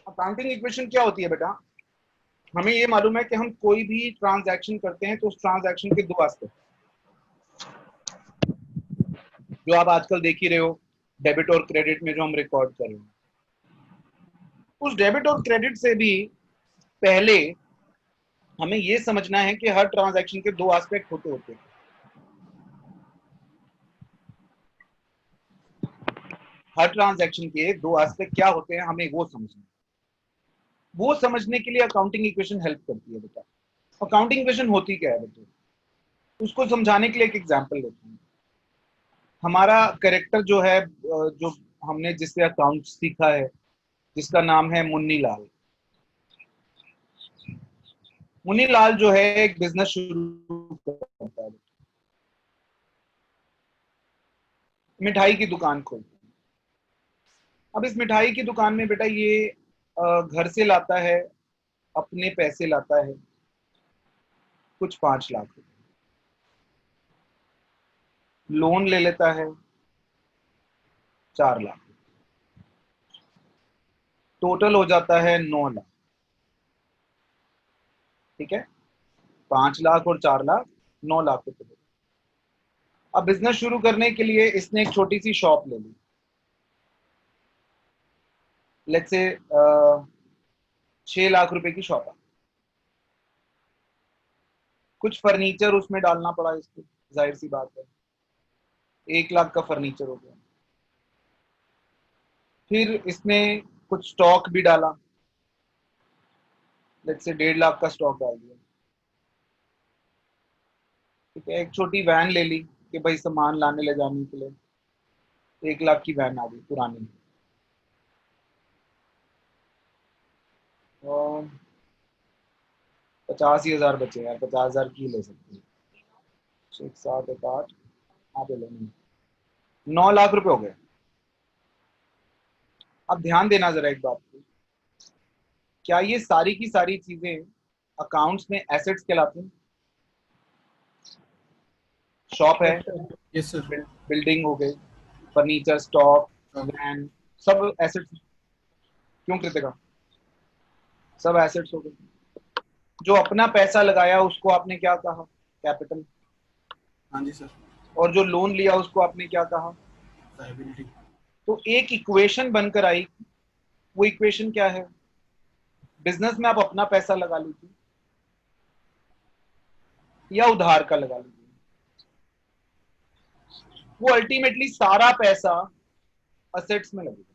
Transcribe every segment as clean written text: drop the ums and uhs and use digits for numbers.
Accounting equation क्या होती है बेटा? हमें ये मालूम है कि हम कोई भी ट्रांजैक्शन करते हैं तो उस ट्रांजैक्शन के दो एस्पेक्ट, जो आप आजकल देख ही रहे हो डेबिट और क्रेडिट में जो हम रिकॉर्ड कर रहे हैं, उस डेबिट और क्रेडिट से भी पहले हमें ये समझना है कि हर ट्रांजैक्शन के दो एस्पेक्ट होते होते हैं। हर ट्रांजैक्शन के दो एस्पेक्ट क्या होते हैं हमें वो समझना है। वो समझने के लिए अकाउंटिंग इक्वेशन हेल्प करती है बेटा। अकाउंटिंग इक्वेशन होती क्या है बेटा, उसको समझाने के लिए एक एग्जांपल लेते हैं। हमारा कैरेक्टर जो है, जो हमने जिससे अकाउंट सीखा है, जिसका नाम है मुन्नी लाल। मुन्नी लाल जो है एक बिजनेस शुरू करता है, मिठाई की दुकान खोलता है। अब इस मिठाई की दुकान में बेटा ये घर से लाता है, अपने पैसे लाता है कुछ 5 लाख रुपए, लोन ले लेता है 4 लाख, टोटल हो जाता है 9 लाख। ठीक है, 5 लाख और 4 लाख, 9 लाख रुपए। अब बिजनेस शुरू करने के लिए इसने एक छोटी सी शॉप ले ली, लेट्स से 6 लाख रुपए की शॉप है। कुछ फर्नीचर उसमें डालना पड़ा इसको, जाहिर सी बात है 1 लाख का फर्नीचर हो गया। फिर इसने कुछ स्टॉक भी डाला, लेट्स से 1.5 लाख का स्टॉक डाल दिया। ठीक है, एक छोटी वैन ले ली कि भाई सामान लाने ले जाने के लिए, 1 लाख की वैन आ गई पुरानी। और 85,000 बचे यार, 50,000 की ले सकते हैं। 6 7 एक 8, हाँ बोलो नहीं, 9 लाख रुपए हो गए। अब ध्यान देना जरा एक बात को, क्या ये सारी की सारी चीजें अकाउंट्स में एसेट्स कहलाती हैं? शॉप है, यस सर। बिल्डिंग हो गई, फर्नीचर, स्टॉक, हाँ वैन, सब एसेट्स। क्यों कृतिका? सब एसेट्स हो गए। जो अपना पैसा लगाया उसको आपने क्या कहा? कैपिटल। हाँ जी सर। और जो लोन लिया उसको आपने क्या कहा? लाइबिलिटी। तो एक इक्वेशन बनकर आई। वो इक्वेशन क्या है? बिजनेस में आप अपना पैसा लगा लीजिए या उधार का लगा लीजिए, वो अल्टीमेटली सारा पैसा असेट्स में लगेगा।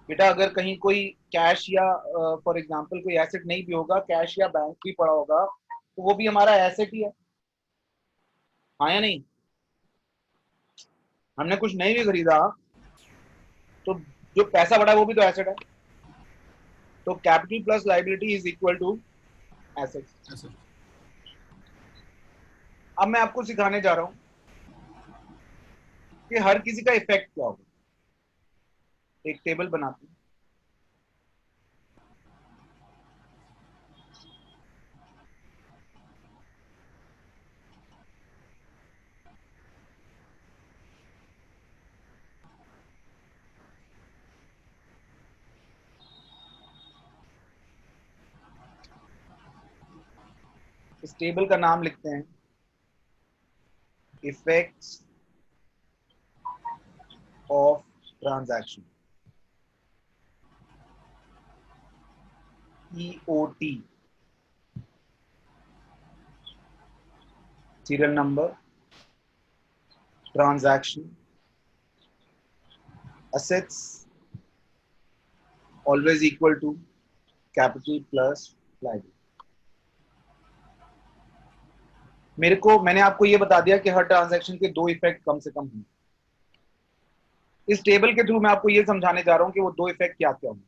बेटा अगर कहीं कोई कैश या फॉर एग्जांपल कोई एसेट नहीं भी होगा, कैश या बैंक भी पड़ा होगा, तो वो भी हमारा एसेट ही है, हाँ या नहीं? हमने कुछ नहीं भी खरीदा तो जो पैसा पड़ा है वो भी तो एसेट है। तो capital plus liability is equal to assets. Yes sir. अब मैं आपको सिखाने जा रहा हूं कि हर किसी का इफेक्ट क्या होगा। एक टेबल बनाते हैं, इस टेबल का नाम लिखते हैं effects of transaction, EOT। Serial number, transaction, assets always equal to capital plus liability। मैंने आपको ये बता दिया कि हर ट्रांजैक्शन के दो इफेक्ट कम से कम होंगे। इस टेबल के थ्रू मैं आपको ये समझाने जा रहा हूं कि वो दो इफेक्ट क्या क्या होंगे।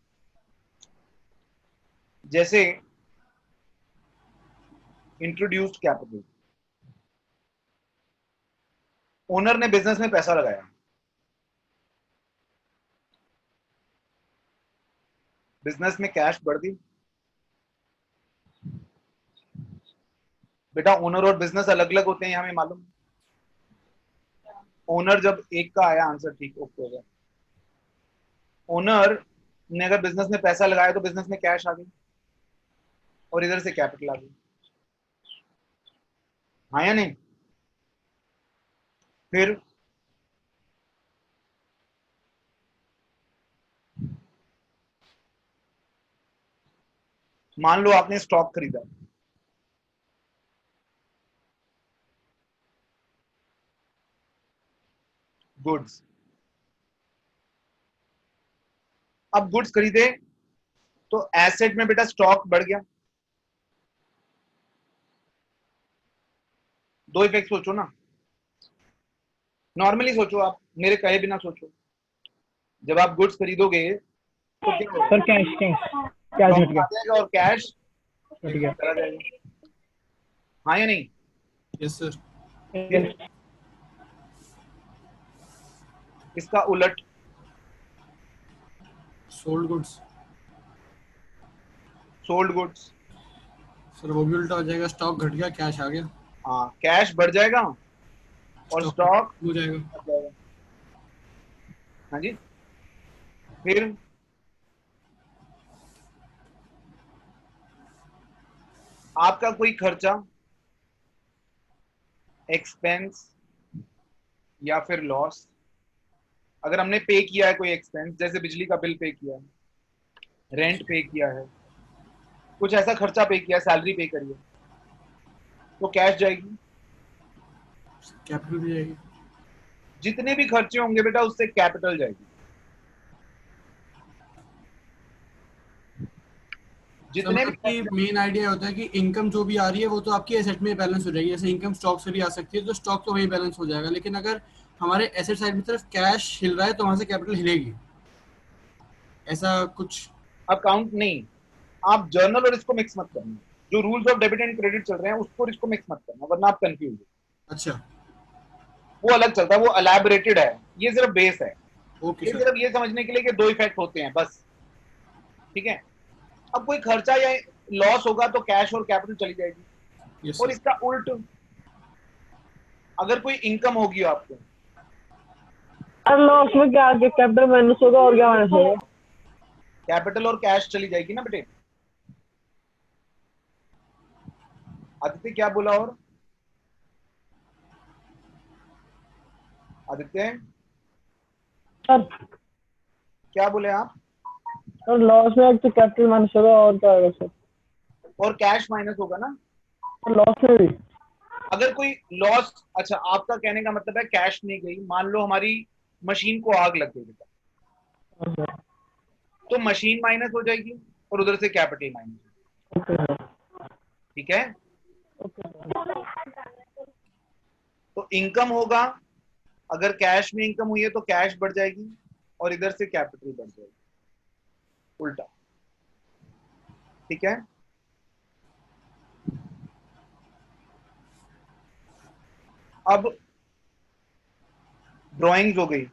जैसे इंट्रोड्यूस्ड कैपिटल, ओनर ने बिजनेस में पैसा लगाया, बिजनेस में कैश बढ़ दी। बेटा ओनर और बिजनेस अलग अलग होते हैं, हमें मालूम। ओनर जब एक का आया आंसर ठीक ओके हो गया। ओनर ने अगर बिजनेस में पैसा लगाया तो बिजनेस में कैश आ गई और इधर से कैपिटल आ गई, हाँ या नहीं? फिर मान लो आपने स्टॉक खरीदा, गुड्स, अब गुड्स खरीदे तो एसेट में बेटा स्टॉक बढ़ गया। दो इफेक्ट सोचो ना, नॉर्मली सोचो, आप मेरे कहे बिना सोचो। जब आप गुड्स खरीदोगे तो क्या होगा? सर कैश कैश कैश घट स्टॉक गया आ जाएगा और कैश घट गया। चला जाएगा, हाँ या नहीं? Yes sir. फिर इसका उलट, sold goods. Sold goods, sir वो भी उल्टा हो जाएगा, स्टॉक घट गया, कैश आ गया, हाँ कैश बढ़ जाएगा और स्टॉक हो जाएगा। घट जाएगा, हाँ जी। फिर आपका कोई खर्चा, एक्सपेंस या फिर लॉस, अगर हमने पे किया है कोई एक्सपेंस, जैसे बिजली का बिल पे किया है, रेंट पे किया है, कुछ ऐसा खर्चा पे किया, सैलरी पे करी है, तो कैश जाएगी। कैपिटल भी जाएगी। जितने भी खर्चे होंगे बेटा उससे कैपिटल जाएगी, जितने भी आपकी मेन आइडिया होता है कि इनकम जो भी आ रही है वो तो आपकी एसेट में बैलेंस हो जाएगी, जैसे इनकम स्टॉक से भी आ सकती है, तो स्टॉक तो वही बैलेंस हो जाएगा, लेकिन अगर हमारे एसेट साइड में तरफ कैश हिल रहा है तो वहां से कैपिटल हिलेगी, ऐसा कुछ। अकाउंट नहीं, आप जर्नल और इसको मिक्स मत करना, जो rules of debit and credit चल रहे हैं उसको और इसको मिक्स मत करना, वरना आप कंफ्यूज हो। अच्छा वो अलग चलता है, वो एलैबोरेटेड है, ये सिर्फ बेस है। ओके ये सर। सिर्फ ये समझने के लिए कि दो इफेक्ट होते हैं बस, ठीक है। अब कोई खर्चा या लॉस होगा तो कैश और कैपिटल चली जाएगी, यस और सर। इसका उल्ट, अगर कोई इनकम होगी आपको, सर लॉस में क्या कैपिटल माइनस होगा और क्या माइनस होगा? कैपिटल और कैश चली जाएगी ना बेटे। आदित्य क्या बोला? और आदित्य सर क्या बोले आप? सर लॉस में तो कैपिटल माइनस होगा और क्या होगा सर? और कैश माइनस होगा ना। सर लॉस में भी अगर कोई लॉस, अच्छा आपका कहने का मतलब है कैश नहीं गई, मान लो हमारी मशीन को आग लग गई बेटा, तो मशीन माइनस हो जाएगी और उधर से कैपिटल माइनस, ठीक है। तो इनकम होगा, अगर कैश में इनकम हुई है तो कैश बढ़ जाएगी और इधर से कैपिटल बढ़ जाएगी, उल्टा, ठीक है। अब ड्राइंग्स हो गई,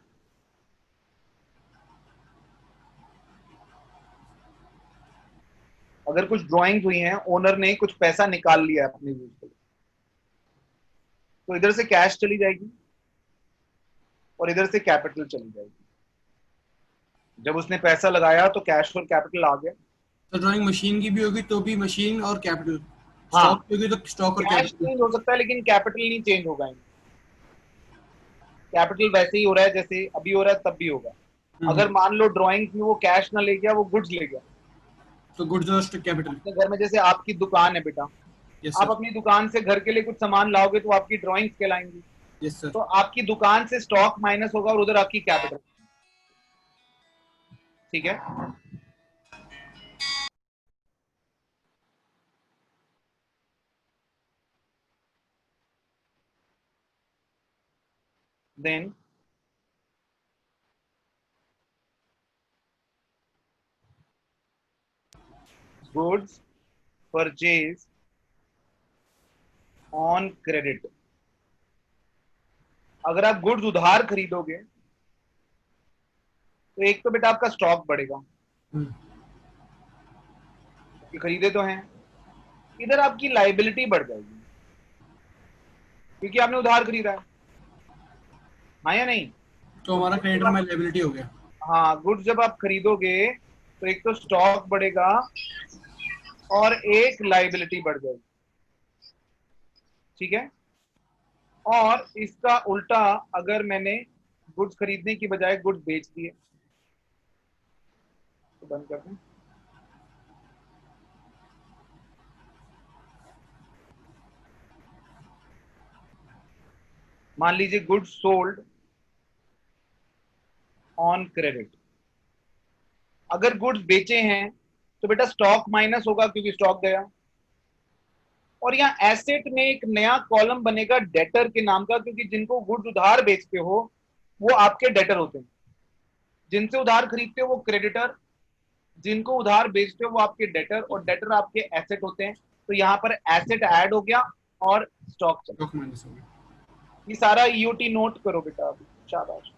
अगर कुछ ड्राइंग्स हुई हैं, ओनर ने कुछ पैसा निकाल लिया अपने यूज के लिए, तो इधर से कैश चली जाएगी और इधर से कैपिटल चली जाएगी। जब उसने पैसा लगाया तो कैश और कैपिटल आ गया। तो ड्राइंग मशीन की भी होगी तो भी मशीन और कैपिटल, हाँ, स्टॉक की होगी तो स्टॉक और कैश कैपिटल। चेंज हो सकता है लेकिन कैपिटल नहीं चेंज होगा। कैपिटल वैसे ही हो रहा है जैसे अभी हो रहा है, तब भी होगा। अगर मान लो ड्राइंग्स में वो कैश ना ले गया, वो गुड्स ले गया, तो गुड्स और कैपिटल। अपने घर में जैसे आपकी दुकान है बेटा, यस आप सर। अपनी दुकान से घर के लिए कुछ सामान लाओगे तो आपकी ड्राइंग्स कहलाएंगी। Yes sir. तो आपकी दुकान से स्टॉक माइनस होगा और उधर आपकी कैपिटल, ठीक है। Then goods purchase on credit, अगर आप गुड्स उधार खरीदोगे तो एक तो बेटा आपका स्टॉक बढ़ेगा, कि खरीदे तो हैं, इधर आपकी लाइबिलिटी बढ़ जाएगी क्योंकि आपने उधार खरीदा है, हाँ या नहीं? तो हमारा क्रेडिटर में लायबिलिटी हो गया। हाँ, गुड्स जब आप खरीदोगे तो एक तो स्टॉक बढ़ेगा और एक लाइबिलिटी बढ़ जाएगी, ठीक है। और इसका उल्टा, अगर मैंने गुड्स खरीदने की बजाय गुड्स बेच दिए तो बंद कर दें। मान लीजिए गुड्स सोल्ड ऑन क्रेडिट। अगर गुड्स बेचे हैं तो बेटा स्टॉक माइनस होगा क्योंकि स्टॉक गया, और यहाँ एसेट में एक नया कॉलम बनेगा डेटर के नाम का, क्योंकि जिनको गुड्स उधार बेचते हो वो आपके डेटर होते हैं, जिनसे उधार खरीदते हो वो क्रेडिटर, जिनको उधार बेचते हो वो आपके डेटर, और डेटर आपके एसेट होते हैं। तो यहाँ पर एसेट ऐड हो गया और स्टॉक चला। स्टॉक माइनस हो गया। ये सारा ईओटी नोट करो बेटा अभी, शाबाश।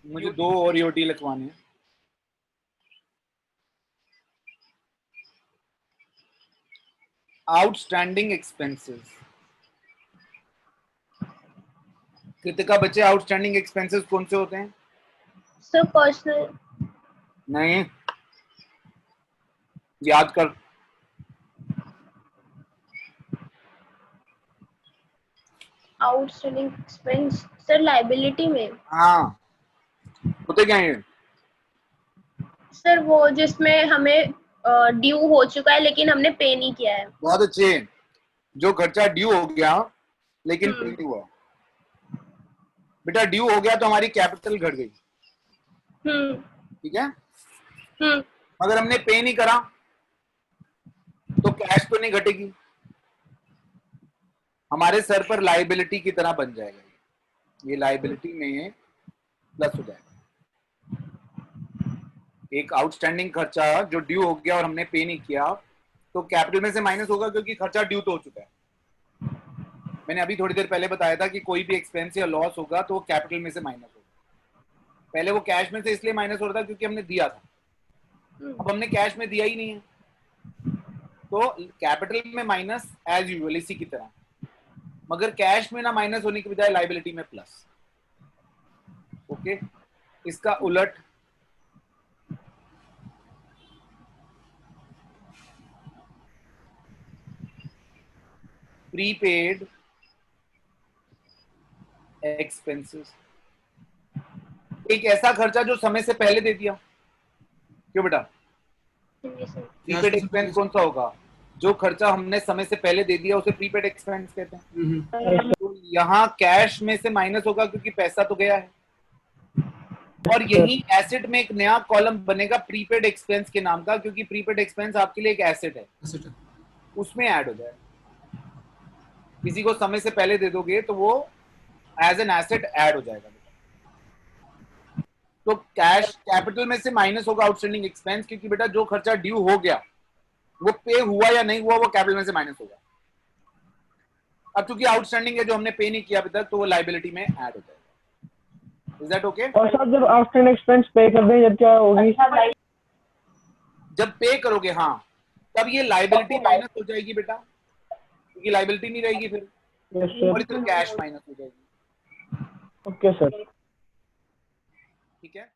मुझे 2 और ईओटी लिखवाने हैं। Outstanding expenses. कृतिका बच्चे, आउटस्टैंडिंग एक्सपेंसेस कौन से होते हैं? सर पर्सनल नहीं, याद कर। आउटस्टैंडिंग एक्सपेंस सर लाइबिलिटी में। हाँ, होते क्या है? सर वो जिसमें हमें ड्यू हो चुका है लेकिन हमने पे नहीं किया है। बहुत अच्छे। जो खर्चा ड्यू हो गया लेकिन पे नहीं हुआ। बेटा ड्यू हो गया तो हमारी कैपिटल घट गई, ठीक है। अगर हमने पे नहीं करा तो कैश तो नहीं घटेगी, हमारे सर पर लाइबिलिटी की तरह बन जाएगा। ये लाइबिलिटी में प्लस हो जाएगा। एक आउटस्टैंडिंग खर्चा जो ड्यू हो गया और हमने पे नहीं किया तो कैपिटल में से माइनस होगा, क्योंकि खर्चा ड्यू तो हो चुका है। मैंने अभी थोड़ी देर पहले बताया था कि कोई भी एक्सपेंस या लॉस होगा तो वो कैपिटल में से माइनस होगा। पहले वो कैश में से इसलिए माइनस हो रहा था क्योंकि हमने दिया था, अब हमने कैश में दिया ही नहीं है, तो कैपिटल में माइनस एज यूजुअल इसी की तरह, मगर कैश में ना माइनस होने की बजाय लाइबिलिटी में प्लस। ओके, इसका उलट प्रीपेड एक्सपेंसेस। एक ऐसा खर्चा जो समय से पहले दे दिया। क्यों बेटा? प्रीपेड एक्सपेंस कौन सा होगा? जो खर्चा हमने समय से पहले दे दिया उसे प्रीपेड एक्सपेंस कहते हैं। तो यहाँ कैश में से माइनस होगा क्योंकि पैसा तो गया है, और यही एसेट में एक नया कॉलम बनेगा प्रीपेड एक्सपेंस के नाम का, क्योंकि प्रीपेड एक्सपेंस आपके लिए एक एसेट है, उसमें ऐड हो जाए। किसी को समय से पहले दे दोगे तो वो एज एन एसेट ऐड हो जाएगा। तो कैश कैपिटल में से माइनस होगा आउटस्टैंडिंग एक्सपेंस, क्योंकि बेटा जो खर्चा ड्यू हो गया वो पे हुआ या नहीं हुआ वो कैपिटल में से माइनस होगा। अब चूंकि आउटस्टैंडिंग है जो हमने पे नहीं किया अभी तक तो वो लाइबिलिटी में ऐड हो जाएगा। Is that okay? और सर जब आउटस्टैंडिंग एक्सपेंस पे कर दें जब क्या होगी? जब पे करोगे हाँ, तब ये लाइबिलिटी माइनस हो जाएगी बेटा, क्योंकि लाइबिलिटी नहीं रहेगी फिर, और इधर कैश माइनस हो जाएगी। Okay sir. ठीक है।